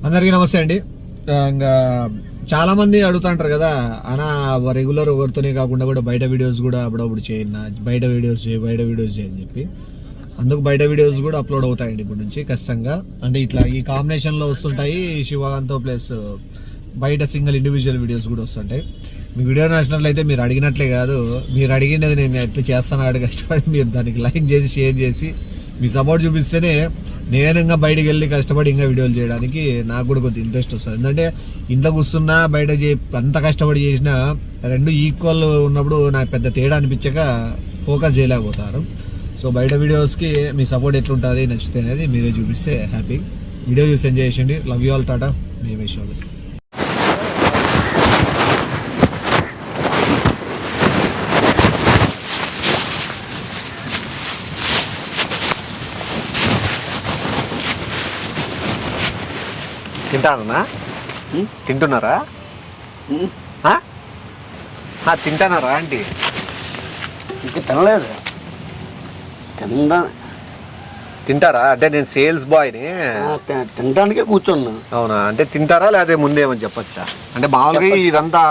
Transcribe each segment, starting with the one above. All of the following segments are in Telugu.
అందరికీ నమస్తే అండి. ఇంకా చాలా మంది అడుగుతుంటారు కదా అన్న, రెగ్యులర్ ఎవరితోనే కాకుండా కూడా బయట వీడియోస్ కూడా అప్పుడప్పుడు చేయన్నా, బయట వీడియోస్ చేయని చెప్పి అందుకు బయట వీడియోస్ కూడా అప్లోడ్ అవుతాయండి ఇప్పుడు నుంచి ఖచ్చితంగా. అంటే ఇట్లా ఈ కాంబినేషన్లో వస్తుంటాయి శివగాంతో, ప్లస్ బయట సింగిల్ ఇండివిజువల్ వీడియోస్ కూడా వస్తుంటాయి. మీ వీడియో నచ్చినట్లయితే మీరు అడిగినట్లే కాదు, మీరు అడిగినది నేను ఎట్లా చేస్తాను కష్టపడి మీరు దానికి లైక్ చేసి షేర్ చేసి మీ సపోర్ట్ చూపిస్తేనే నేను ఇంకా బయటకు వెళ్ళి కష్టపడి ఇంకా వీడియోలు చేయడానికి నాకు కూడా కొద్దిగా ఇంట్రెస్ట్ వస్తుంది. ఎందుకంటే ఇంట్లో కూర్చున్నా బయట అంత కష్టపడి చేసినా రెండు ఈక్వల్ ఉన్నప్పుడు నాకు పెద్ద తేడా అనిపించక ఫోకస్ చేయలేకపోతారు. సో బయట వీడియోస్కి మీ సపోర్ట్ ఎట్లుంటుంది, నచ్చితే అనేది మీరే చూపిస్తే హ్యాపీ. వీడియో చూసి ఎంజాయ్ చేయండి. లవ్ యూ ఆల్, టాటా, మీ విషయాలు. తింటానన్నా? తింటున్నారా? తింటానారా ఆంటీ? ఇంకా తినలేదు. తింటారా అంటే నేను సేల్స్ బాయ్ని, తినడానికే కూర్చున్నా. అవునా? అంటే తింటారా లేదా ముందేమని చెప్పచ్చా? అంటే మామూలుగా ఇదంతా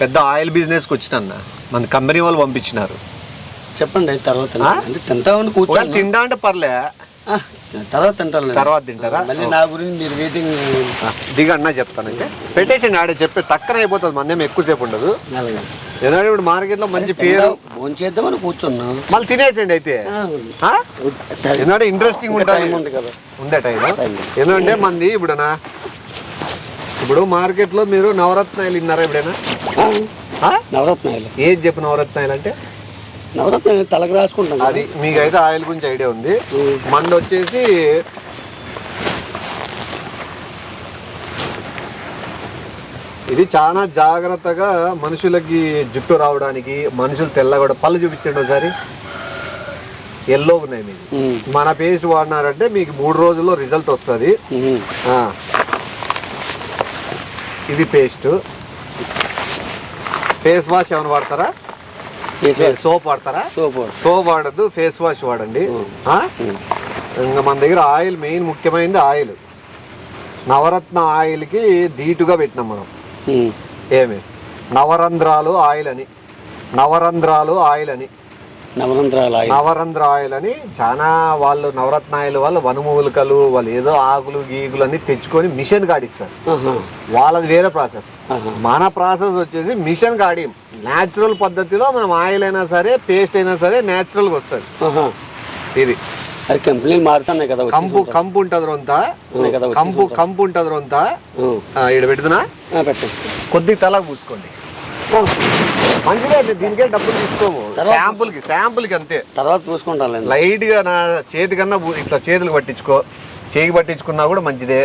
పెద్ద ఆయిల్ బిజినెస్కి వచ్చిన మన కంపెనీ వాళ్ళు పంపించినారు. చెప్పండి. తర్వాత అంటే తింటామని కూర్చొని. తింటా అంటే పర్లే, తర్వాత తింటాను. తర్వాత తింటారా? మళ్ళీ నా గురించి మీరు వెయిటింగ్ దిగన్నా చెప్తానంటే పెట్టేసండి. ఆడే చెప్పే టక్కన అయిపోతుంది, మందేమో ఎక్కువసేపు ఉండదు. ఎందుకంటే ఇప్పుడు మార్కెట్లో మంచి పేరు. ఫోన్ చేద్దామని కూర్చున్నాం, మళ్ళీ తినేసండి అయితే. ఎందుకంటే ఇంట్రెస్టింగ్ ఉంటుంది కదా, ఉండే టైం. ఎందుకంటే మంది ఇప్పుడు మార్కెట్లో మీరు నవరత్నాలు విన్నారా ఎప్పుడైనా? నవరత్నాలు ఏది చెప్పు? నవరత్నాలు అంటే నవరత్నాలు తలకు రాసుకుంటాం. అది మీకైతే ఆయిల్ గురించి ఐడియా ఉంది. మంది వచ్చేసి ఇది చాలా జాగ్రత్తగా మనుషులకి జుట్టు రావడానికి, మనుషులు తెల్లగా పళ్ళు చూపించండి ఒకసారి. ఎల్లో ఉన్నాయి మీకు. మన పేస్ట్ వాడినారంటే మీకు 3 రోజుల్లో రిజల్ట్ వస్తుంది. ఇది పేస్ట్. ఫేస్ వాష్ ఏమైనా వాడతారా? సోప్ వాడతారా? సోప్ వాడద్దు, ఫేస్ వాష్ వాడండి. ఇంకా మన దగ్గర ఆయిల్ మెయిన్ ముఖ్యమైనది ఆయిల్. నవరత్న ఆయిల్కి ధీటుగా పెట్టినాం మనం. ఏమి నవరంధ్రాలు ఆయిల్ అని, నవరంధ్ర ఆయిల్ అని చాలా వాళ్ళు నవరత్న ఆయిల్ వాళ్ళు వనమూలికలు వాళ్ళు ఏదో ఆకులు గీకులు అని తెచ్చుకొని మిషన్ గాడిస్తారు. వాళ్ళది వేరే ప్రాసెస్. మన ప్రాసెస్ వచ్చేసి మిషన్ గాడి న్యాచురల్ పద్ధతిలో మనం ఆయిల్ అయినా సరే, పేస్ట్ అయినా సరే న్యాచురల్గా వస్తుంది. ఇది కంపెనీలు మారుతున్నాయి కదా. కంపు ఉంటుంది రొంతా, కంపు ఉంటుంది రొంతా. ఇక్కడ పెడుతున్నా, కొద్దిగా తలకు పూసుకోండి. మంచిగా దీనికే డబ్బులు తీసుకోము, శాంపుల్కి అంతే. తర్వాత పూసుకుంటాను లైట్ గా. నా చేతి కన్నా ఇట్లా చేతులు పట్టించుకో, చేయికి పట్టించుకున్నా కూడా మంచిదే.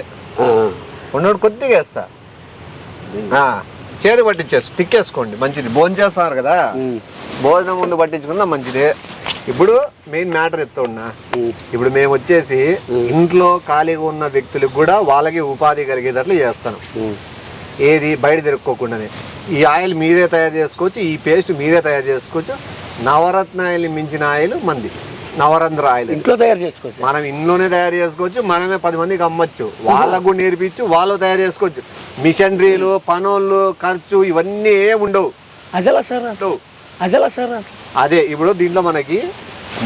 ఉన్నోడు కొద్దిగా వేస్తా, చేతి పట్టించేసి టిక్ వేసుకోండి, మంచిది. భోజనం చేస్తున్నారు కదా, భోజనం ముందు పట్టించుకున్నా మంచిదే. ఇప్పుడు మెయిన్ మ్యాటర్ చెప్తున్నా. ఇప్పుడు మేము వచ్చేసి ఇంట్లో ఖాళీగా ఉన్న వ్యక్తులకు కూడా వాళ్ళకి ఉపాధి కలిగేటట్లు చేస్తాను. ఏది బయట తిరుక్కోకుండానే. ఈ ఆయిల్ మీరే తయారు చేసుకోవచ్చు, ఈ పేస్ట్ మీరే తయారు చేసుకోవచ్చు. నవరత్న ఆయిల్ మించిన ఆయిల్ మంది నవరంధ్ర ఆయిల్ ఇంట్లో తయారు చేసుకోవచ్చు. మనం ఇంట్లోనే తయారు చేసుకోవచ్చు, మనమే 10 మందికి అమ్మచ్చు, వాళ్ళకు కూడా నేర్పించు, వాళ్ళు తయారు చేసుకోవచ్చు. మిషనరీలు, పనులు, ఖర్చు ఇవన్నీ ఏమి ఉండవు. అదే ఇప్పుడు దీంట్లో మనకి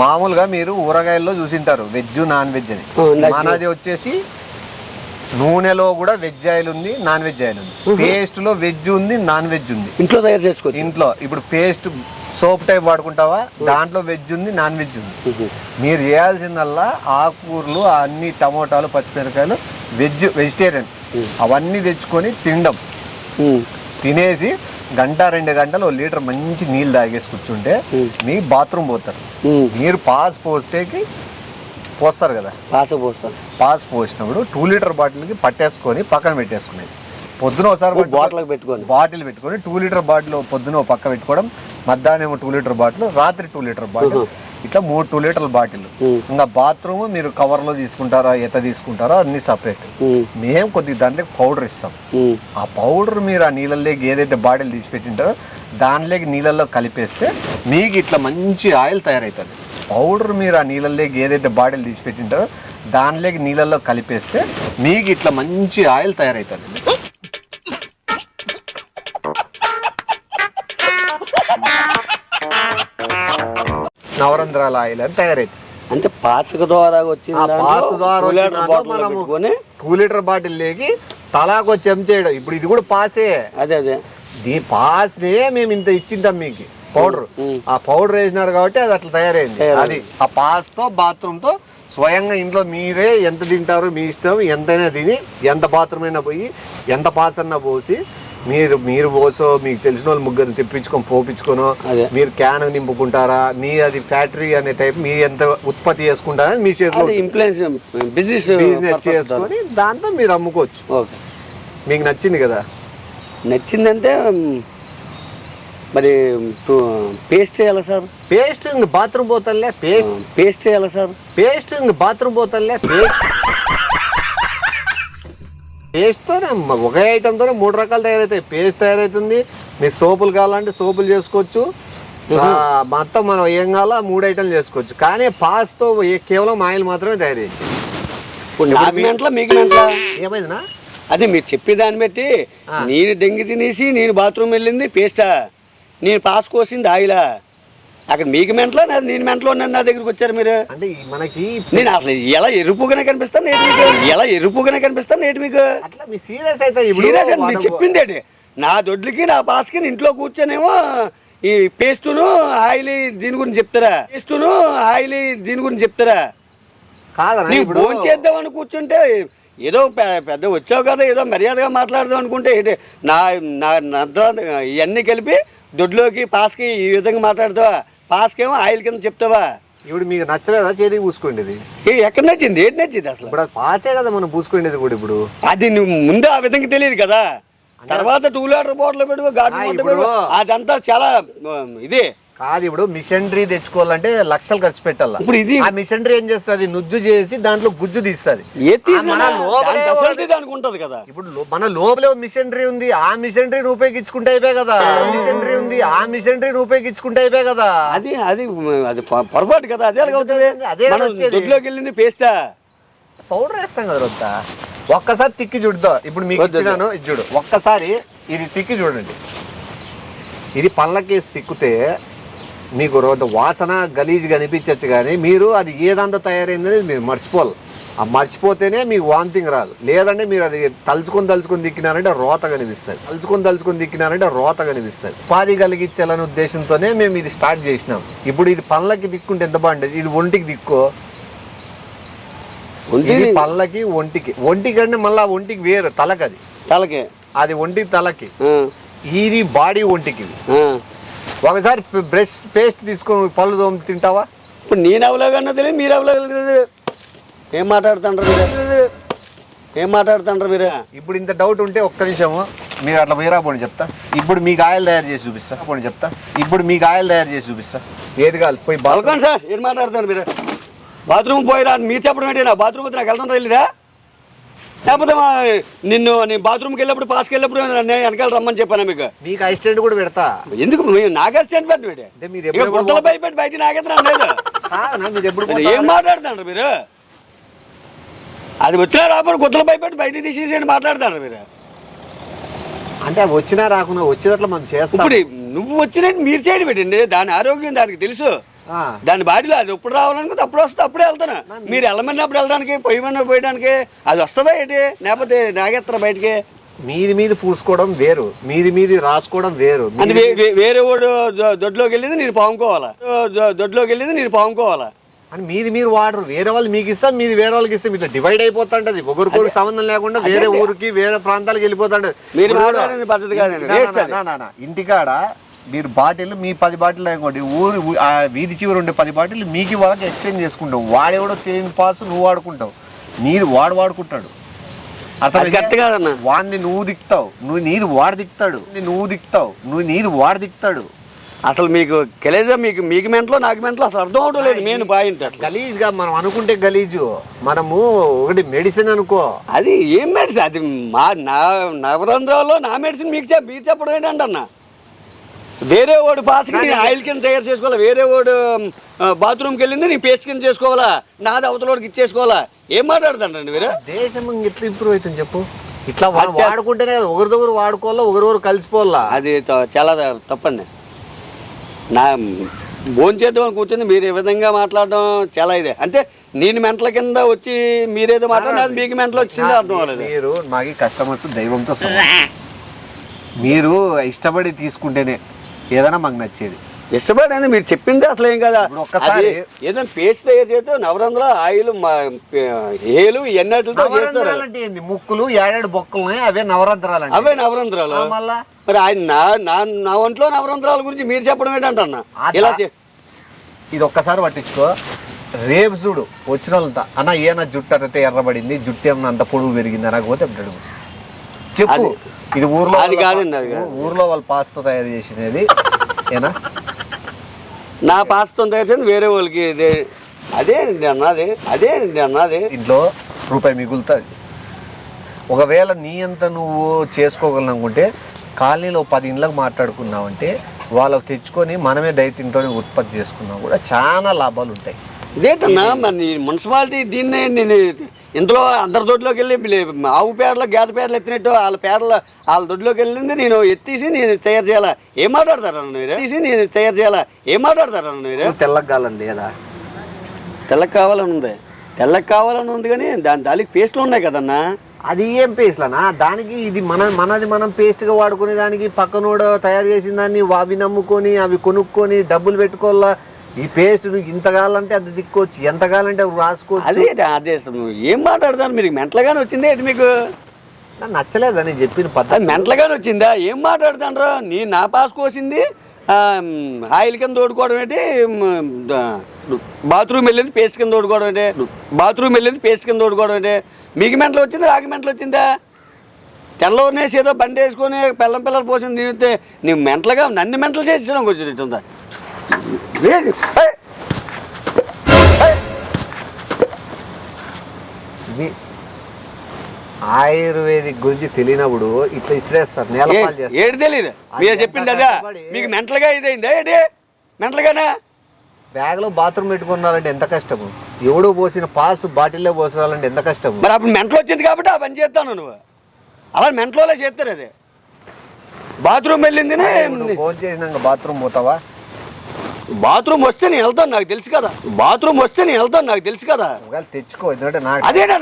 మామూలుగా మీరు ఊరగాయల్లో చూసింటారు వెజ్ నాన్ వెజ్ అని. మనది వచ్చేసి నూనెలో కూడా వెజ్ ఆయిల్ ఉంది, నాన్ వెజ్ ఆయిల్ ఉంది. పేస్ట్ లో వెజ్ ఉంది, నాన్ వెజ్ ఉంది. ఇంట్లో తయారు చేసుకోవచ్చు. ఇంట్లో ఇప్పుడు పేస్ట్ సోప్ టైప్ వాడుకుంటావా, దాంట్లో వెజ్ ఉంది, నాన్ వెజ్ ఉంది. మీరు చేయాల్సిందల్లా ఆకుకూరలు అన్ని, టమోటాలు, పచ్చిమిరకాయలు, వెజిటేరియన్ అవన్నీ తెచ్చుకొని తినడం. తినేసి 1-2 గంటలు 1 లీటర్ మంచి నీళ్ళు తాగేసి కూర్చుంటే మీ బాత్రూమ్ పోతారు. మీరు పాస్ పోస్తారు కదా, పాస్ పోసినప్పుడు 2 లీటర్ బాటిల్కి పట్టేసుకొని పక్కన పెట్టేసుకునేది. పొద్దున ఒకసారి బాటిల్ పెట్టుకొని 2 లీటర్ బాటిల్ పొద్దున పక్క పెట్టుకోవడం, మధ్యాహ్నం 2 లీటర్ బాటిల్, రాత్రి 2 లీటర్ బాటిల్, ఇట్లా 2 లీటర్ల బాటిల్. ఇంకా బాత్రూమ్ మీరు కవర్లో తీసుకుంటారా, ఎట్లా తీసుకుంటారో అన్ని సపరేట్. మేము కొద్దిగా దాంట్లో పౌడర్ ఇస్తాం. ఆ పౌడర్ మీరు ఆ నీళ్ళలోకి ఏదైతే బాటిల్ తీసి పెట్టింటారో దానిలోకి నీళ్ళల్లో కలిపేస్తే మీకు ఇట్లా మంచి ఆయిల్ తయారవుతుంది. పౌడర్ మీరు ఆ నీళ్ళలోకి ఏదైతే బాటిల్ తీసి పెట్టింటారో దానిలోకి నీళ్ళల్లో కలిపేస్తే మీకు ఇట్లా మంచి ఆయిల్ తయారవుతుంది. నవరంధ్రాల ఆయిల్ అని తయారైతుంది. అంటే పాచక ద్వారా వచ్చింది. పాసు ద్వారా మనము 2 లీటర్ బాటిల్ లేకి తలాకు చెంచేయడం. ఇప్పుడు ఇది కూడా పాసే. అదే ఈ పాస్నే మేము ఇంత ఇచ్చింటాం మీకు పౌడర్. ఆ పౌడర్ వేసినారు కాబట్టి అది అట్లా తయారైంది. అది ఆ పాస్ తో బాత్రూమ్ తో స్వయంగా ఇంట్లో మీరే ఎంత తింటారో మీ ఇష్టం, ఎంతైనా తిని ఎంత బాత్రూమ్ అయినా పోయి ఎంత పాస్ అన్నా పోసి మీరు పోసో మీకు తెలిసిన వాళ్ళు ముగ్గురు తెప్పించుకొని పోపించుకోనో మీరు క్యాన్ నింపుకుంటారా, మీ అది ఫ్యాక్టరీ అనే టైప్ మీ ఎంత ఉత్పత్తి చేసుకుంటారా మీ చేతిలో బిజినెస్ చేసుకొని దాంతో మీరు అమ్ముకోవచ్చు. మీకు నచ్చింది కదా? నచ్చిందంటే మరి పేస్ట్ చేయాలా సార్? పేస్ట్ ఇంక బాత్రూమ్ పోతలే. పేస్ట్ చేయాలా సార్? పేస్ట్ ఇంక బాత్రూమ్ పోతలే. పేస్ట్తోనే ఒకే ఐటెంతోనే 3 రకాలు తయారవుతాయి. పేస్ట్ తయారవుతుంది. మీరు సోపులు కావాలంటే సోపులు చేసుకోవచ్చు. మొత్తం మనం ఏం కావాలో 3 ఐటెంలు చేసుకోవచ్చు. కానీ పాస్తో కేవలం ఆయిల్ మాత్రమే తయారు చేయొచ్చు. ఏమైందినా? అదే మీరు చెప్పేదాన్ని బట్టి నేను దెంగి తినేసి నేను బాత్రూమ్ వెళ్ళింది పేస్టా, నేను పాస్ కోసింది ఆయిలా. అక్కడ మీకు మెంట్లో నేను మెంట్లో నా దగ్గరికి వచ్చారు మీరు. అంటే మనకి నేను అసలు ఎలా ఎరుపుగానే కనిపిస్తాను నేటి మీకు, నేటి మీకు అట్లా మీ సీరియస్ అయితే సీరియస్ అని మీరు చెప్పింది ఏంటి? నా దొడ్లకి నా పాస్కి ఇంట్లో కూర్చొనేమో ఈ పేస్టును ఆయిల్ దీని గురించి చెప్తారా? కాదా నీకు ఫోన్ చేద్దామని కూర్చుంటే ఏదో పెద్ద వచ్చావు కదా ఏదో మర్యాదగా మాట్లాడదాం అనుకుంటే నా ఇవన్నీ కలిపి దొడ్లోకి పాస్కి ఈ విధంగా మాట్లాడతావా? పాస్కేమో ఆయిల్ కింద చెప్తావా? ఇప్పుడు మీకు నచ్చలేదా? చేతికి పూసుకోండి. ఎక్కడ నచ్చింది? ఏంటి నచ్చింది అసలు? ఇప్పుడు పాసే కదా మనం పూసుకోండి కూడా. ఇప్పుడు అది నువ్వు ముందు ఆ విధంగా తెలియదు కదా. తర్వాత 2 లీటర్ బాటిల్ పెట్టుకో, గార్డెన్ అదంతా చాలా ఇది కాదు. ఇప్పుడు మిషనరీ తెచ్చుకోవాలంటే లక్షలు ఖర్చు పెట్టాలి. ఇప్పుడు ఇది ఆ మిషనరీ ఏం చేస్తుంది? నుజ్జు చేసి దాంట్లో గుజ్జు తీస్తుంది. అనుకుంటది కదా. ఇప్పుడు మన లోపలే మిషనరీ ఉంది. ఆ మిషనరీని ఉపయోగించుకుంటే అయిపోయి కదా. అది అది అది పొరపాటు కదా. అదే దొడ్లోకి వెళ్ళింది పేస్టా, పౌడర్ వేస్తాం కదా. వద్దా ఒక్కసారి తిక్కి చూడదా? ఇప్పుడు మీకు ఇచ్చినాను, ఇది చూడు. ఒక్కసారి ఇది తిక్కి చూడండి. ఇది పళ్ళకేసి తిక్కితే మీకు వాసన గలీజ్గా అనిపించచ్చు. కానీ మీరు అది ఏదంతా తయారైందని మీరు మర్చిపోవాలి. ఆ మర్చిపోతేనే మీకు వాంతింగ్ రాదు. లేదంటే మీరు అది తలుచుకొని దిక్కినారంటే రోత కనిపిస్తుంది. ఉపాధి కలిగించాలనే ఉద్దేశంతోనే మేము ఇది స్టార్ట్ చేసినాం. ఇప్పుడు ఇది పళ్ళకి దిక్కుంటే ఎంత బాగుంటుంది. ఇది ఒంటికి దిక్కో. ఇది పళ్ళకి ఒంటికి అంటే మళ్ళీ ఒంటికి వేరు. తలకి అది ఒంటికి తలకి. ఇది బాడీ ఒంటికి. ఒకసారి బ్రష్ పేస్ట్ తీసుకొని పళ్ళు తోమి తింటావా? ఇప్పుడు నేను అవలేగన్నా తెలియదు, మీరు అవలేగలేదు. ఏం మాట్లాడుతుంటారు మీరు? ఇప్పుడు ఇంత డౌట్ ఉంటే ఒక్క నిమిషము మీరు అట్లా పోయిరా పోని చెప్తా. ఇప్పుడు మీకు ఆయిల్ తయారు చేసి చూపిస్తా. ఏది కాదు పోయి బాల్కోండి సార్. ఏం మాట్లాడుతారు మీరు? బాత్రూమ్ పోయిరా మీరు చెప్పడం ఏంటి? నా బాత్రూమ్ నాకు వెళ్తాను తెలియదా? లేకపోతే నేను బాత్రూమ్కి వెళ్ళినప్పుడు పాస్కి వెళ్ళినప్పుడు నేను వెనకాల రమ్మని చెప్పాను మీకు అసిస్టెంట్ కూడా పెడతా. ఎందుకు నాకు అసిస్టెంట్ పెట్టండి? గుర్తలు భయపెట్టి బయట నాకెత్తనా లేదు. ఏం మాట్లాడుతున్నారు మీరు? అది వచ్చినా రాకుండా గుర్తలు భయపెట్టి బయట తీసేసి మాట్లాడుతున్నారు మీరు. అంటే వచ్చినా రాకుండా వచ్చేటట్లు మనం చేస్తాం. ఇప్పుడు నువ్వు వచ్చినట్టు మీరు చేయడం పెట్టండి. దాని ఆరోగ్యం దానికి తెలుసు. దాని బాడీలో అది ఎప్పుడు రావాలనుకుంటే అప్పుడు వస్తుంది, అప్పుడే వెళ్తాను. మీరు వెళ్ళమన్నప్పుడు వెళ్ళడానికి పోయడానికి అది వస్తుందా ఏంటి? లేకపోతే నాగేత్తరా బయటికి? మీది పూసుకోవడం వేరు, మీది రాసుకోవడం వేరు. అది వేరే వాడు దొడ్లోకి వెళ్ళింది నేను పాముకోవాలా అని మీది మీరు వాడరు. వేరే వాళ్ళు మీకు ఇస్తాం, మీది వేరే వాళ్ళకి ఇస్తాం. ఇట్లా డివైడ్ అయిపోతుంటది. ఒకరికొకరికి సంబంధం లేకుండా వేరే ఊరికి వేరే ప్రాంతాలకు వెళ్ళిపోతుంటది. ఇంటికాడ మీరు బాటిల్ మీ 10 బాటిల్ అనుకోండి, ఆ వీధి చివరి ఉండే 10 బాటిల్ మీకు వాళ్ళకి ఎక్స్చేంజ్ చేసుకుంటావు. వాడేవాడో తెలియని పాస్ నువ్వు వాడుకుంటావు, నీది వాడుకుంటాడు. అతను వాడిని నువ్వు దిక్తావు, నీది వాడు దిక్తాడు. అసలు మీకు గలీజా? మీకు మెంట్లో నాకు మెంట్లో అసలు అర్థం అవడం లేదు. మెయిన్ పాయింట్ గలీజ్ గా మనం అనుకుంటే గలీజు. మనము ఒకటి మెడిసిన్ అనుకో. అది ఏం మెడిసిన్? అది నవరంధ్రాల్లో నా మెడిసిన్ మీరు చెప్పడం ఏంటంటే అన్న, వేరే వాడు పాస్కి నేను ఆయిల్ కింద తయారు చేసుకోవాలా, వేరే వాడు బాత్రూమ్కి వెళ్ళింది నీ పేస్ట్ కింద చేసుకోవాలా, నాది అవతలకి ఇచ్చేసుకోవాలా? ఏం మాట్లాడుతుంటారండి మీరు? దేశం ఎట్లా ఇంప్రూవ్ అవుతుంది చెప్పు? ఇట్లా వాడుకుంటేనే కదా ఒకరిదొకరు వాడుకోవాలా, ఒకరికొకరు కలిసిపోవాలా. అది చాలా తప్పండి. నా భోంచేద్దాం అని కూర్చొని మీరు ఈ విధంగా మాట్లాడడం చాలా ఇదే. అంటే నేను మెంటల కింద వచ్చి మీరేదో మాట్లాడిన మీకు మెంటలు వచ్చిందో అర్థం అవ్వలేదు. మీరు మాకు కస్టమర్స్ దైవంతో సమానం. మీరు ఇష్టపడి తీసుకుంటేనే ఏదైనా మాకు నచ్చేది. ఇష్టపడి మీరు చెప్పింది అసలు ఏం కదా. ఒక్కసారి ఏదైనా పేస్ట్ తయారు చేస్తే నవరంధ్ర ఆయిల్ ఏలు ఎన్నట్లతో చేస్తారు. ఏంది ముక్కులు ఏడాడు బొక్కలు అవే నవరంధ్రాలు. అవే నవరంధ్రాలు. మళ్ళా మరి ఆయన నా ఒంట్లో నవరంధ్రాల గురించి మీరు చెప్పడం ఏంటంటన్నా ఇలా ఇది ఒక్కసారి పట్టించుకో. రేపు చూడు వచ్చిన వాళ్ళంతా అన్న ఏనా జుట్టు అంటే ఎర్రబడింది, జుట్టు ఏమన్నా అంత పొడుగు పెరిగింది అనకపోతే అడుగు చెప్పు. ఇది ఊర్లో అది కాదండి, అది ఊర్లో వాళ్ళు పాస్తా తయారు చేసినది ఏనా? నా పాస్తా తయారు చేసింది వేరే వాళ్ళకి. అదే అన్నది ఇంట్లో రూపాయి మిగులుతుంది. ఒకవేళ నీ అంత నువ్వు చేసుకోగలనుకుంటే కాలనీలో 10 ఇండ్లకు మాట్లాడుకున్నావంటే వాళ్ళకి తెచ్చుకొని మనమే డైరెక్ట్ ఇంట్లోనే ఉత్పత్తి చేసుకున్నాం కూడా చాలా లాభాలు ఉంటాయి. ఇదేంటన్నా మరి మున్సిపాలిటీ దీన్ని నేను ఇందులో అందరి దొడ్లోకి వెళ్ళి ఆవు పేడలో గేదె పేడలు ఎత్తినట్టు వాళ్ళ దొడ్లోకి వెళ్ళింది నేను ఎత్తేసి నేను తయారు చేయాలా? ఏం మాట్లాడతారన్న మీరు? తెల్లకి కాలం లేదా? తెల్లకి కావాలని ఉంది కానీ దానికి పేస్ట్లు ఉన్నాయి కదన్నా. అది ఏం పేస్ట్లనా? దానికి ఇది మనది మనం పేస్ట్గా వాడుకునే దానికి పక్కనోడు తయారు చేసిన దాన్ని అవి నమ్ముకొని అవి కొనుక్కొని డబ్బులు పెట్టుకోవాలా. ఈ పేస్ట్ నువ్వు ఇంత కావాలంటే అది దిక్కోవచ్చు, ఎంత కావాలంటే రాసుకోవచ్చు. అదే ఏం మాట్లాడతాను మీరు? మెంటలుగానే వచ్చిందే ఏంటి మీకు? నచ్చలేదా నేను చెప్పిన పద్ధతి? మెంటలుగానే వచ్చిందా? ఏం మాట్లాడుతాండ్రో? నా పాస్ కోసింది ఆయిల్ కింద తోడుకోవడం ఏంటి, బాత్రూమ్ వెళ్ళింది పేస్ట్ కింద తోడుకోవడం ఏంటి, మీకు మెంటలు వచ్చిందా రాగి మెంటలు వచ్చిందా? తెల్లవనేసి ఏదో బండి వేసుకొని పిల్లలు పోసింది తిరిగితే నువ్వు మెంటలుగా నన్ను మెంటలు చేసి కూర్చొని ఇది ఆయుర్వేదిక్ గురించి తెలియనప్పుడు ఇట్లా ఇసిరేస్తారు, నేలపాలు చేస్తారు. ఏడు తెలియదు మీరు చెప్పింది అదా? మీకు మెంటలుగా ఇదైందా ఏంటి? మెంటలుగానా? బ్యాగ్లో బాత్రూమ్ పెట్టుకున్నారంటే ఎంత కష్టము, ఎవడో పోసిన పాస్ బాటిల్లో పోసాలంటే ఎంత కష్టము. మరి అప్పుడు మెంటలు వచ్చింది కాబట్టి ఆ పని చేస్తాను. నువ్వు అలా మెంటలో చేస్తారు. అదే బాత్రూమ్ వెళ్ళింది ఫోన్ చేసినాక బాత్రూమ్ పోతావా? బాత్రూమ్ వస్తే నేను వెళ్తాను నాకు తెలుసు కదా. తెచ్చుకో. ఎందుకంటే అదేనా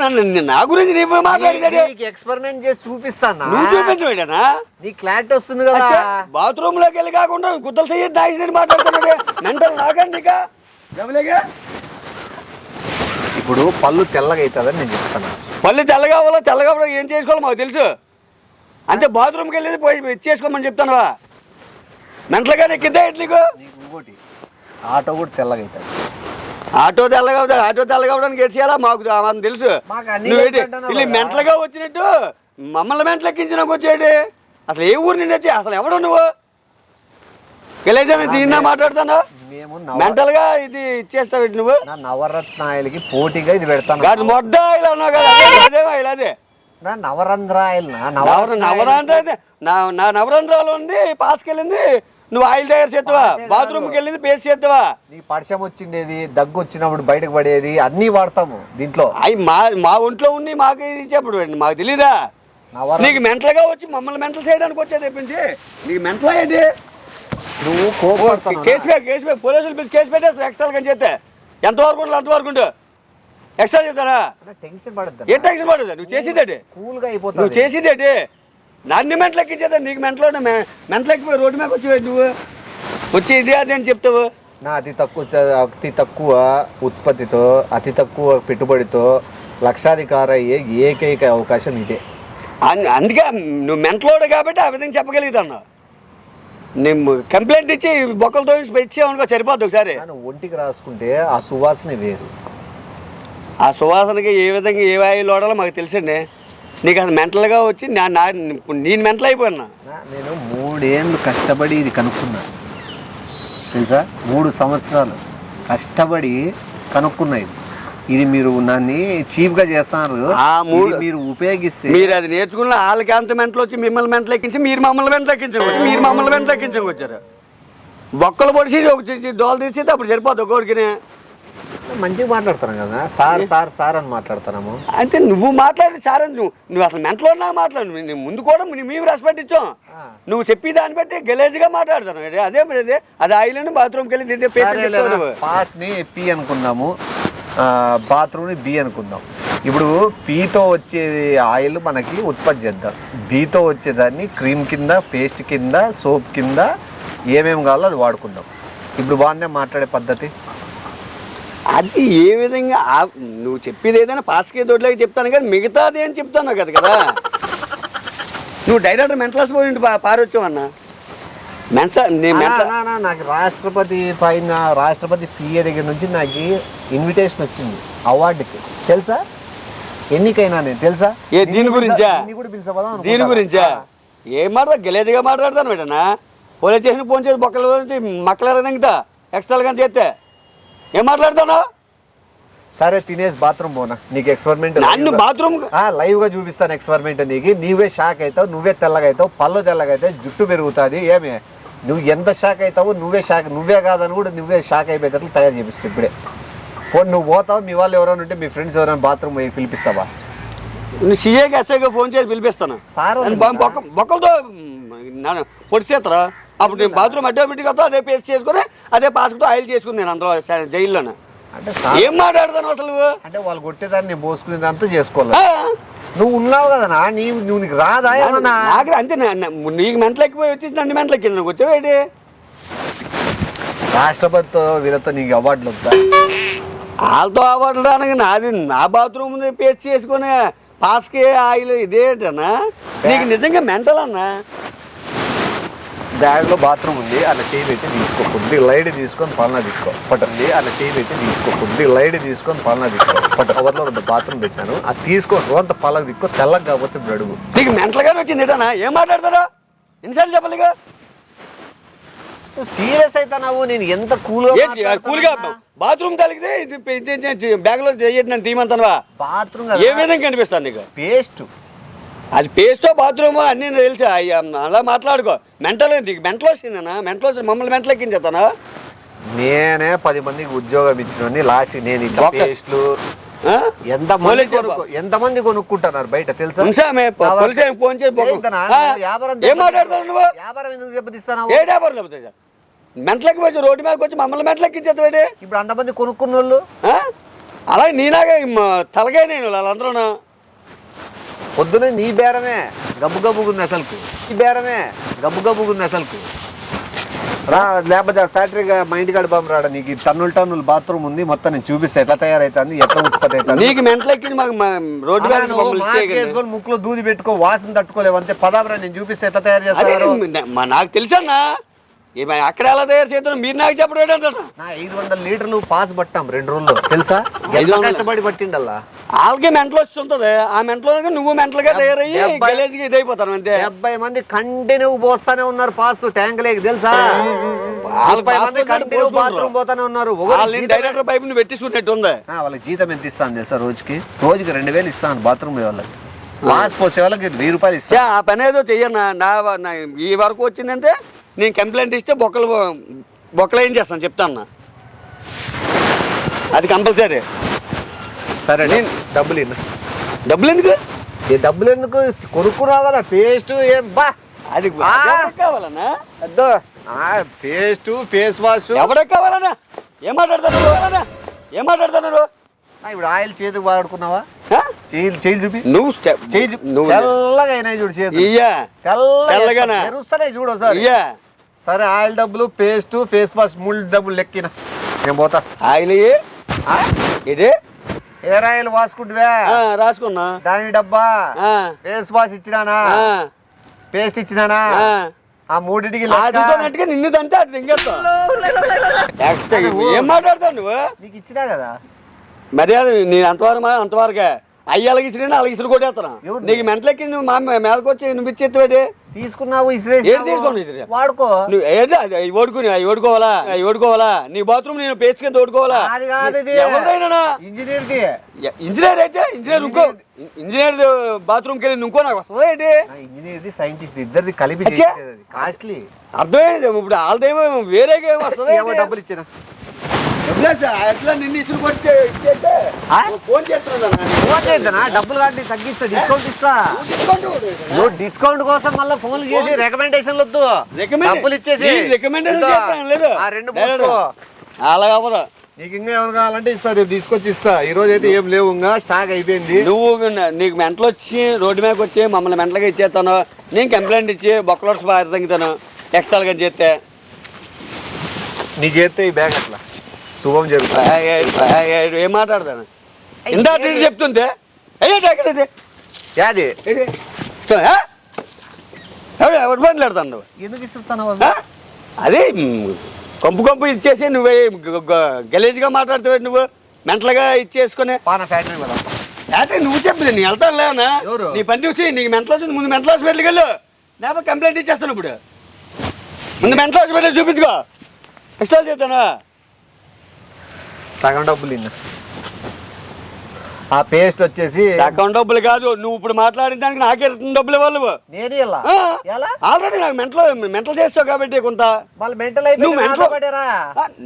నా గురించి నీవు మాట్లాడేది? ఎక్స్పెరిమెంట్ చేసి చూపిస్తాను. నువ్వు చూపించమేనా? నీ క్లారిటీ వస్తుంది కదా. బాత్రూమ్ లోకి వెళ్ళి కాకుండా గుద్దలు చెయ్యి దాచినట్టు మాట్లాడుతున్నాడు. మెంటల్ నాకండి ఇప్పుడు పళ్ళు తెల్లగా అవుతుందని నేను చెప్తాను. పళ్ళు తెల్లగా ఏం చేసుకోవాలో మాకు తెలుసు. అంటే బాత్రూమ్కి వెళ్ళేది పోయి చేసుకోమని చెప్తానువా? మెంటలుగానే ఎక్కిద్దా నీకు? ఇంకోటి ఆటో కూడా తెల్లగా అవుతుంది. ఆటో తెల్లగా అవడానికి ఏం చేయాలా మాకు తెలుసు. నువ్వు మెంటలుగా వచ్చినట్టు మమ్మల్ని మెంటలు ఎక్కించినాకు వచ్చేటి. అసలు ఏ ఊరు నిండి వచ్చి అసలు ఎవడు నువ్వు? గెలేజా దీన్నా మాట్లాడుతాను. మెంటల్ గా ఇది ఇచ్చేస్తావు నువ్వు. నవరత్నాయలకి పోటీగా ఇది పెడతాను. మొడ్డ ఆయిల్ అన్నావు కదా, అదే నవరంధ్ర ఆయిల్. నా నవరంధ్రాలు ఉంది, పాస్కి వెళ్ళింది, నువ్వు ఆయిల్ తయారు చేస్తావా? బాత్రూమ్కి వెళ్ళింది పేస్ట్ చేస్తావా? నీకు పరిచయం వచ్చిండేది, దగ్గు వచ్చినప్పుడు బయటకు పడేది అన్ని వాడతాము దీంట్లో. అవి మా ఒంట్లో ఉండి మాకు ఇది చెప్పడు మాకు తెలీదా? నీకు మెంటల్గా వచ్చి మమ్మల్ని మెంటల్ చేయడానికి వచ్చేది తెప్పించి నీకు మెంటల్ ఏంటి? నువ్వు కేసు పోలీసులు పిలిచి కేసు పెట్టేస్తా. ఎక్స్ట్రా కానీ చేస్తే ఎంతవరకు ఉండాలి అంతవరకు ఉండు. ఎక్స్ట్రా చేస్తారా? టెన్షన్ పడద్దు. ఏ టెన్షన్ పడదు? నువ్వు చేసేదేటి? కూల్గా అయిపోతుంది. నువ్వు చేసేదేటి? నన్ను మెంటలు ఎక్కించేదా? నీకు మెంటలో మెంటలు ఎక్కిపోయి రోడ్డు మీద వచ్చి నువ్వు వచ్చి ఇది అది అని చెప్తావు. నా అతి తక్కువ ఉత్పత్తితో అతి తక్కువ పెట్టుబడితో లక్షాధికార అయ్యే ఏకైక అవకాశం ఇదే. అందుకే నువ్వు మెంటలోడు కాబట్టి ఆ విధంగా చెప్పగలుగుతాను. నేను కంప్లైంట్ ఇచ్చి బొక్కలతో ఇచ్చామనుకో సరిపోద్ది. ఒకసారి ఒంటికి రాసుకుంటే ఆ సువాసన వేరు. ఆ సువాసనకి ఏ విధంగా ఏ ఆయిల్ వాడాలో మాకు తెలుసండి. నీకు అసలు మెంటల్గా వచ్చి నేను మెంటల్ అయిపోయినా. నేను 3 ఏళ్ళు కష్టపడి ఇది కనుక్కున్నా తెలుసా. 3 సంవత్సరాలు కష్టపడి కనుక్కున్నా ఇది మీరు నన్ను చీప్గా చేస్తున్నారు. మీరు ఉపయోగిస్తే మీరు అది నేర్చుకున్న వాళ్ళకి అంత మెంటలు వచ్చి మిమ్మల్ని మెంటలు ఎక్కించి మీరు మమ్మల్ని ఎక్కించవచ్చు. బొక్కలు పొడిచి ఒక దోలు తీసేది అప్పుడు సరిపోతుంది ఒక్కొక్కడికి. మంచిగా మాట్లాడుతున్నాం కదా సార్ సార్ సార్ అని మాట్లాడుతున్నాము. అంటే నువ్వు మాట్లాడి సార్ నువ్వు అసలు మెంటలో ఉన్నా మాట్లాడు. నేను ముందు కూడా మేము రెస్పెక్ట్ ఇచ్చాం. నువ్వు చెప్పి దాన్ని బట్టి గలేజ్గా మాట్లాడుతున్నావు. అదే అది ఆయిల్ బాత్రూమ్కి వెళ్ళి పాస్ని పి అనుకుందాము, బాత్రూమ్ని బి అనుకుందాం. ఇప్పుడు పీతో వచ్చే ఆయిల్ మనకి ఉత్పత్తి చేద్దాం, బీతో వచ్చేదాన్ని క్రీమ్ కింద, పేస్ట్ కింద, సోప్ కింద ఏమేమి కావాలో అది వాడుకుందాం. ఇప్పుడు బాగుందే మాట్లాడే పద్ధతి. అది ఏ విధంగా నువ్వు చెప్పేది ఏదైనా పాస్కే దొడ్లకి చెప్తాను కదా, మిగతాది అని చెప్తాను కదా. నువ్వు డైరెక్ట్ మెంటల్స్ పోయి పారొచ్చావన్నా. నాకు రాష్ట్రపతి పైన రాష్ట్రపతి పిఏ దగ్గర నుంచి నాకు ఇన్విటేషన్ వచ్చింది అవార్డుకి, తెలుసా? ఎన్నికైనా నేను తెలుసా? దీని గురించా? దీని గురించా ఏం మాట్లాడ గలేజ్గా మాట్లాడతాను మేటనా. పోలీస్ స్టేషన్ ఫోన్ చేసి బొక్కల మక్కలేదా ఎక్స్ట్రాలుగా చేస్తే ఏం మాట్లాడతాను? సరే తినేసి బాత్రూమ్ పోనా, నీకు ఎక్స్పెరిమెంట్ నన్ను బాత్రూమ్ లైవ్ గా చూపిస్తాను. ఎక్స్పెరిమెంట్ నీకు నువ్వే షాక్ అవుతావు, నువ్వే తెల్లగా అవుతావు, పళ్ళు తెల్లగా అవుతాయి, జుట్టు పెరుగుతుంది. ఏమే నువ్వు ఎంత షాక్ అవుతావు, నువ్వే కాదని కూడా నువ్వే షాక్ అయిపోయేటట్లు తయారు చేపిస్తావు ఇప్పుడే. ఫోన్ నువ్వు పోతావు, మీ వాళ్ళు ఎవరైనా ఉంటే మీ ఫ్రెండ్స్ ఎవరైనా బాత్రూమ్ పోయి పిలిపిస్తావా? నువ్వు సీఏకి ఎస్ఐగా ఫోన్ చేసి పిలిపిస్తాను. సార్ బొక్కలతో పొడిచేస్తారా? అప్పుడు నేను బాత్రూమ్ ఆటోమేటిక్ అవుతా అదే పేస్ట్ చేసుకుని అదే పాస్తో ఆయిల్ చేసుకుని నేను అందులో జైల్లోనే. అంటే ఏం మాట్లాడతాను అసలు? అంటే వాళ్ళు కొట్టేదాన్ని నేను పోసుకునే దాంతో చేసుకోవాలి. నువ్వు ఉన్నావు కదా నువ్వు నీకు రాదా ఏమన్నా? నాకు అంతే, నీకు మెంటలు ఎక్కిపోయి వచ్చేసి నన్ను మెంటలు ఎక్కింది. నాకు వచ్చేవేటి రాష్ట్రపతితో వీళ్ళతో నీకు అవార్డులు వద్దా? వాళ్ళతో అవార్డులు రానగా నాది నా బాత్రూమ్ పేస్ట్ చేసుకుని పాస్కే ఆయిల్ ఇదేంటన్నా? నీకు నిజంగా మెంటల్ అన్నా? బ్యాగ్లో బాత్రూమ్ ఉంది, అలా చేయి పెట్టి తీసుకోకుంది లైట్ తీసుకొని పాలన తీసుకో పట్టుంది. అలా చేయి పెట్టి తీసుకోకుంది లైట్ తీసుకొని పాలన తీసుకో పట్టు. కవర్లో 2 బాత్రూమ్ పెట్టాను, అది తీసుకొని రోంత పళ్ళకి దిక్కో, తెల్లగా కాకపోతే ఇప్పుడు అడుగు. నీకు మెంటల్గానే వచ్చింది ఏటన్నా? ఏం మాట్లాడతారా? ఎన్నిసార్లు చెప్పాలిగా? సీరియస్ అవుతావు. నేను ఎంత కూల్గా బాత్రూమ్ తలిగితే బ్యాగ్ లో నన్ను తీయమంటావా? బాత్రూమ్ ఏ విధంగా కనిపిస్తాను నీకు? పేస్ట్ అది పేస్టో బాత్రూమో అన్నీ తెలుసా? అలా మాట్లాడుకో. మెంటల్ మెంటల్ వచ్చిందన్నా, మెంటల్ వచ్చి మమ్మల్ని మెంటల్ ఎక్కించేస్తానా? నేనే 10 మందికి ఉద్యోగం ఇచ్చిన లాస్ట్ నేను పేస్ట్లు ఎంతమంది కొనుక్కుంటున్నారు బయట తెలుసా? ఫోన్ చేసి ఏం మాట్లాడతావు నువ్వు? వ్యాపారం ఎందుకు దెబ్బతిస్తాను? ఏ వ్యాపారం దెబ్బతా? మెంటలకి వచ్చి రోడ్డు మీదకి వచ్చి మమ్మల్ని మెంటలు ఎక్కించేస్తాడు. ఇప్పుడు అంతమంది కొనుక్కున్న వాళ్ళు అలాగే నీలాగే తలగా నేను వాళ్ళందరూ పొద్దున నీ బేరమే గబ్బు గబ్బుగుంది అసలుకు, ఈ బేరమే గబ్బు గబ్బుగుంది అసలుకు. లేకపోతే ఫ్యాక్టరీగా మా ఇంటికాడ బాంబు రాడా? నీకు టన్నులు బాత్రూమ్ ఉంది, మొత్తం నేను చూపిస్తా ఎట్లా తయారైతుంది, ఎట్లా ఉత్పత్తి అవుతుంది. నీకు మెంటల్ ఎక్కింది మాకు రోడ్డు వేసుకొని ముక్కులో దూది పెట్టుకో, వాసన తట్టుకోలేవు అంతే. పదాబ్రా నేను చూపిస్తే ఎట్లా తయారు చేస్తారు. నాకు తెలుసన్నా అక్కడ ఎలా తయారు చేస్తాను, మీరు నాకు చెప్పడం ఏంటంటే. 500 లీటర్లు పాస్ పట్టాం 2 రోజుల్లో తెలుసా? కష్టపడి పట్టిండల్లా. వాళ్ళకి మెంటల్ వస్తుంటది. ఆ మెంటల్ నువ్వు మెంటల్ గా తయారయ్యి గలేజ్కి ఇదైపోతాను అంతే. 70 మంది కంటిన్యూ పోస్తానే ఉన్నారు పాస్ ట్యాంక్ లేక తెలుసా? 30 మంది కంటిన్యూ బాత్రూమ్ పోతానే ఉన్నారు. డైరెక్టర్ పైప్ ని పెట్టించుకున్నట్టు ఉంది. వాళ్ళకి జీతం ఎంత ఇస్తాను తెలుసా? రోజుకి 2000 ఇస్తాను బాత్రూమ్ వాళ్ళకి. పాస్ పోసే వాళ్ళకి 1000 రూపాయలు ఇస్తా. ఆ పని ఏదో చెయ్యన్నా. నా ఈ వరకు వచ్చిందంటే నేను కంప్లైంట్ ఇస్తే బొక్కలు ఏం చేస్తాను చెప్తాను. అది కంపల్సరీ. సరే నేను డబ్బులు ఎందుకు? డబ్బులు ఎందుకు? కొనుక్కున్నావు కదా పేస్ట్. ఏం బా అది కావాలన్నా? అద్దో పేస్ట్ ఫేస్ వాష్ ఎవరికి కావాలన్నా? ఏం మాట్లాడతాను? ఇప్పుడు ఆయిల్ చేతికి వాడుకున్నావా? చేయి చూపి. నువ్వు తెల్లగా అయినాయి చూడు చేతి, తెల్లగా మెరుస్తున్నాయి చూడు సార్. సరే ఆయిల్ డబ్బులు, పేస్ట్, ఫేస్ వాష్ 3 డబ్బులు లెక్కిన నేను పోతా. ఆయిల్ ఇది హెయిర్ ఆయిల్ వాసుకుంటువే రాసుకున్నా, దాని డబ్బా. ఫేస్ వాష్ ఇచ్చినానా, పేస్ట్ ఇచ్చినానా, ఆ 3టికి నిన్ను తంటే అది తింగేస్తా. ఏం మాట్లాడతావు నువ్వు? నీకు ఇచ్చినా కదా మర్యాద. నేను అంతవరకే అయ్యాలకి ఇచ్చిన అలాగే ఇసురు కొట్టేస్తాను. నీకు మెంటలెక్కి నువ్వు మా మీదకి వచ్చి నువ్వు ఇచ్చేది తీసుకున్నావు వాడుకో. ఓడుకోవాలా? నీ బాత్రూమ్ నేను పేస్ట్ కింద ఓడుకోవాలా? ఇంజనీర్ అయితే ఇంజనీర్ బాత్రూమ్కి వెళ్ళి నువ్వుకో నాకు వస్తుందా ఏంటి? ఇంజనీర్ సైంటిస్ట్ ఇద్దరిది కలిపి కాస్ట్లీ. అర్థమైంది. ఇప్పుడు వాళ్ళదేమో వేరేగా వస్తుంది. డబ్బులు ఇచ్చిన అట్లా నిన్ను ఇసురు కొట్టి ఇచ్చేస్తే ఆ? ఫోన్ చేస్తున్నా ఫోన్ చేద్దానా డబ్బులు కట్టి తగ్గిస్తా డిస్కౌంట్ ఇస్తా నువ్వు డిస్కౌంట్ కోసం మళ్ళీ ఫోన్లు చేసి రికమెండేషన్లు వద్దు డబ్బులు ఇచ్చేసి రికమెండేషన్ చేస్తాను లేదు ఆ రెండు పోసుకో. అలా కావరా నీకు ఇంకా ఏమైనా కావాలంటే ఇస్తా రేపు తీసుకొచ్చి ఇస్తా ఈ రోజు అయితే ఏం లేవు ఇంకా స్టాక్ అయిపోయింది నువ్వు నీకు మెంటలు వచ్చి రోడ్డు మీదకి వచ్చి మమ్మల్ని మెంటలుగా ఇచ్చేస్తాను నేను కంప్లైంట్ ఇచ్చి బొక్కలోడ్స్ బాగా తగ్గుతాను ఎక్స్ట్రాలు కానీ చేస్తే నీ చేస్తే ఈ బ్యాగ్ అట్లా శుభం జరుగుతుంది ఏం మాట్లాడతాను ఇందా చెప్తుంటే యాది ఎవరు మాట్లాడతాను నువ్వు ఎందుకు ఇస్తున్నావు అదే కంపు ఇచ్చేసి నువ్వే గలీజ్గా మాట్లాడుతావు నువ్వు మెంటలుగా ఇచ్చేసుకుని పాన ఫ్యాక్టరీ కదా అంటే నువ్వు చెప్పింది నీ వెళ్తాను లేవనా ఎవరు? నీ పని చూసి నీకు మెంటల్ వచ్చింది ముందు మెంటల్ హాస్పిటల్కి వెళ్ళు లేకపోతే కంప్లైంట్ ఇచ్చేస్తాను ఇప్పుడు ముందు మెంటల్ హాస్పిటల్ చూపించుకో ఇష్టాలు చేస్తానా సగం డబ్బులు తిన్నా ఆ పేస్ట్ వచ్చేసి అకౌంట్ డబ్బులు కాదు నువ్వు ఇప్పుడు మాట్లాడిన దానికి నాకే డబ్బులు ఇవ్వాలి నేను ఇలా ఎలా ఆల్రెడీ నాకు మెంటల్ చేస్తావు కాబట్టి కొంత మళ్ళీ మెంటల్ నువ్వు మెంటల్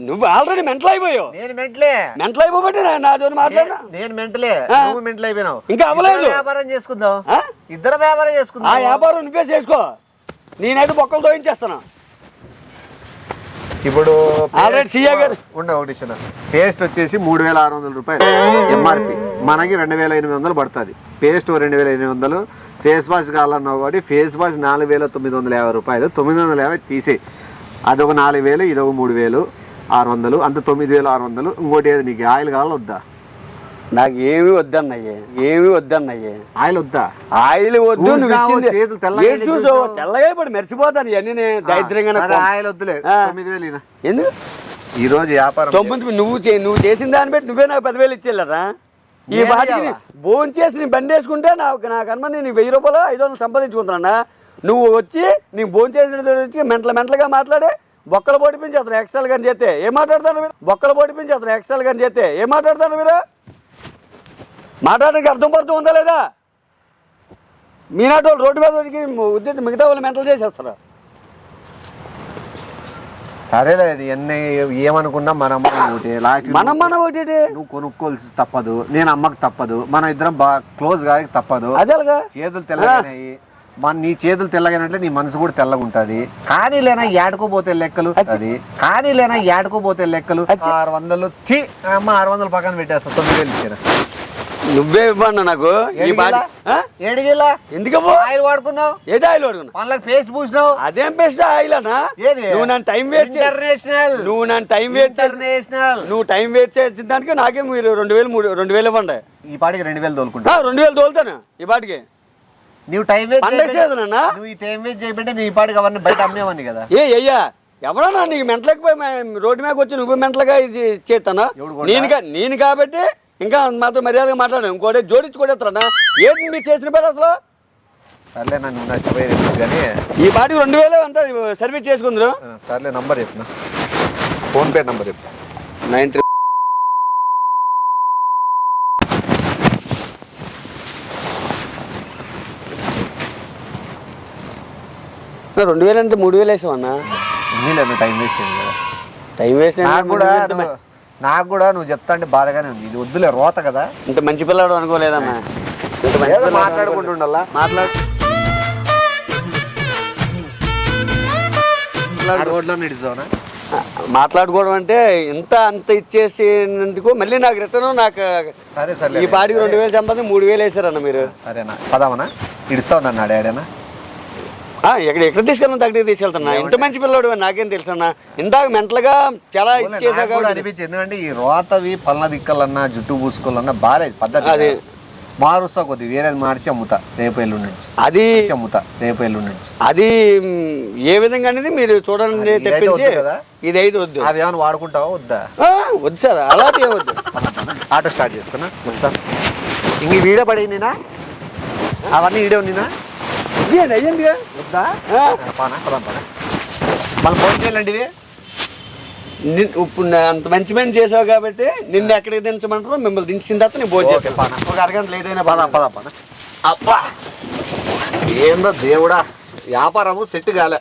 నువ్వు ఆల్రెడీ మెంటల్ అయిపోయావు నేను మెంటలే మెంటల్ అయిపోబట్టి నాతో మాట్లాడినా నేను మెంటలే నువ్వు మెంటల్ అయిపోయినావు ఇంకా అవ్వలేదు ఇద్దరం వ్యాపారం చేసుకుందాం ఇద్దరు వ్యాపారం ఆ చేసుకుందాం వ్యాపారం నువ్వే చేసుకో నేనైతే బొక్కలు తోయించేస్తాను ఇప్పుడు ఆల్రెడీ సీఏ గారు ఒకటి ఇచ్చిన పేస్ట్ వచ్చేసి 3,600 రూపాయలు ఎంఆర్పి మనకి 2,800 పడుతుంది పేస్ట్ 2,800 ఫేస్ వాష్ కావాలన్నావు కాబట్టి ఫేస్ వాష్ 4,950 రూపాయలు 950 తీసేయి అదొక 4,000 ఇదొక 3,600 అంత 9,600 ఇంకోటి ఏది నీకు ఆయిల్ కావాలా వద్దా నాకు ఏమి వద్దన్నయ్యే ఏమి వద్దన్నయ్యే ఆయిల్ వద్దా ఆయిల్ వద్దు నువ్వు ఇచ్చింది చేతులు తెల్లగా ఏడు చూసావు తెల్లగా ఇప్పుడు మెరిచిపోతాను ఇవన్నీ దరిద్రంగా ఆయిల్ వద్దులే 9,000 ఎందుకు ఈ రోజు వ్యాపారం 9 నువ్వు చేసిన దాన్ని బట్టి నువ్వే నాకు 10,000 ఇచ్చేళ్ళరా ఈ వాటికి భోజనం చేసి నీ బండి వేసుకుంటే నాకు అనుమతి నేను 1,000 రూపాయలు 500 సంపాదించుకుంటున్నా నువ్వు వచ్చి నీకు భోజనం చేసిన వచ్చి మెంటలుగా మాట్లాడే బొక్కలు పొడిపించేస్తాను ఎక్స్ట్రాలు కానీ చేస్తే ఏం మాట్లాడతాను మీరు బొక్కలు పొడిపించేస్తాను ఎక్స్ట్రాలు కానీ చేస్తే ఏం మాట్లాడతాను మీరు మాట్లాడడానికి అర్థం ఉందా లేదా మీనాటి వాళ్ళు రోడ్డు మీద ఉద్దేశం మిగతా వాళ్ళు మెంటల్ చేసేస్తారు సరేలే ఎన్ని ఏమనుకున్నా మనం లాస్ట్ మనం ఒకటి నువ్వు కొనుక్కోవాల్సి తప్పదు నేను అమ్మకు తప్పదు మనం ఇద్దరం బాగా క్లోజ్ గా తప్పదు అదేగా చేతులు తెల్లగాయి నీ చేతులు తెల్లగానంటే నీ మనసు కూడా తెల్లగా ఉంటది కానీ లేనా ఏడుకోపోతే లెక్కలు అది కానీ లేనా ఏడుకోపోతే లెక్కలు 600 అమ్మ 600 పక్కన పెట్టేస్తా 9,000 ఇచ్చారా నువ్వే ఇవ్వన్నా నాకు ఈ ఏడిగిలా ఎందుకు ఆయిల్ వాడుకున్నావు ఏది ఆయిల్ వాడుకున్నావు పళ్ళకి పేస్ట్ పూసినావు అదేం పేస్ట్ ఆయిల్ అన్నా ఏది నువ్వు నన్ను టైం వేస్ట్ ఇంటర్నేషనల్ నువ్వు నన్ను టైం వేస్ట్ ఇంటర్నేషనల్ నువ్వు టైం వేస్ట్ చేసిన దానికి నాకే మీరు 2,000 ఇవ్వండి ఈ పాటికి 2,000 తోలుకుంటా 2,000 తోలుతాను ఈ పాటికి నువ్వు టైం వేస్ట్ పండేసేదన్నా నువ్వు ఈ టైం వేస్ట్ చేయబట్టే నీ పాటికి అవన్నీ బయట అమ్మేవాడిని కదా అయ్యా ఎవరన్నా నీకు మెంటలకపోయి రోడ్డు మీద వచ్చి నువ్వు మెంటలుగా ఇది చేస్తానా నేను కాబట్టి ఇంకా మాతో మర్యాదగా మాట్లాడాను ఇంకోటి జోడించుకోడేస్తారా ఏంటి మీరు చేసిన పని అసలు సర్లే నన్ను నష్టపోయేది కానీ ఈ పాటికి 2,000 అంతా సర్వీస్ చేసుకుందరు సర్లే నంబర్ చెప్పిన ఫోన్పే నంబర్ చెప్పు 9 2,000 అంటే 3,000 వేసామన్నా లేదు టైం వేస్ట్ అయింది కదా టైం వేస్ట్ నాకు కూడా నువ్వు చెప్తా అంటే బాధగానే ఉంది ఇది వద్దులే రోత కదా ఇంత మంచి పిల్లాడు అనుకోలేదన్నా మాట్లాడుకుంటూ ఉండాలా రోడ్లో నడిచావునా మాట్లాడుకోవడం అంటే అంత ఇచ్చేసినందుకు మళ్ళీ నాకు రిటర్న్ నాకు సరే సరే ఈ పాటికి 2,000 సంపాదించి 3,000 వేసారన్న మీరు సరేనా పదామనా ఇడుస్తావు నన్ను ఆడాడేనా ఎక్కడ తీసుకెళ్ళిన దగ్గరికి తీసుకెళ్తున్నా ఇంత మంచి పిల్లడు నాకేం తెలుసు అన్న ఇందాక మెంటల్గా చాలా ఇచ్చేసాక అనిపించింది ఎందుకంటే ఈ రోతవి పళ్ళ దిక్కలన్నా జుట్టు పూసుకోవాలన్నా బాగాలేదు పద్ధతి అది మారుస్తా కొద్ది వేరేది మార్చి అమ్ముతా రేపు ఎల్లుండి నుంచి అది అమ్ముతా రేపు ఎల్లుండి నుంచి అది ఏ విధంగా అనేది మీరు చూడండి తెప్పించి ఇది అయితే వద్దు అవి ఏమైనా వాడుకుంటావా వద్దా వద్దు సార్ అలాంటి వద్దు ఆటో స్టార్ట్ చేసుకున్నా వస్తా ఇంక వీడియో పడిందినా అవన్నీ వీడియో ఉందినా అయ్యిందిగా వద్దా పానా పదాం పానా మళ్ళీ ఫోన్ చేయాలండి ఇవి ఇప్పుడు అంత మంచి పని చేసావు కాబట్టి నిన్ను ఎక్కడికి దించమంటారో మిమ్మల్ని దించిన తర్వాత నేను భోజనం చేస్తాను ఒక అరగంట లేట్ అయినా పదా పదా పదా అబ్బా ఏందో దేవుడా వ్యాపారము సెట్ కాలే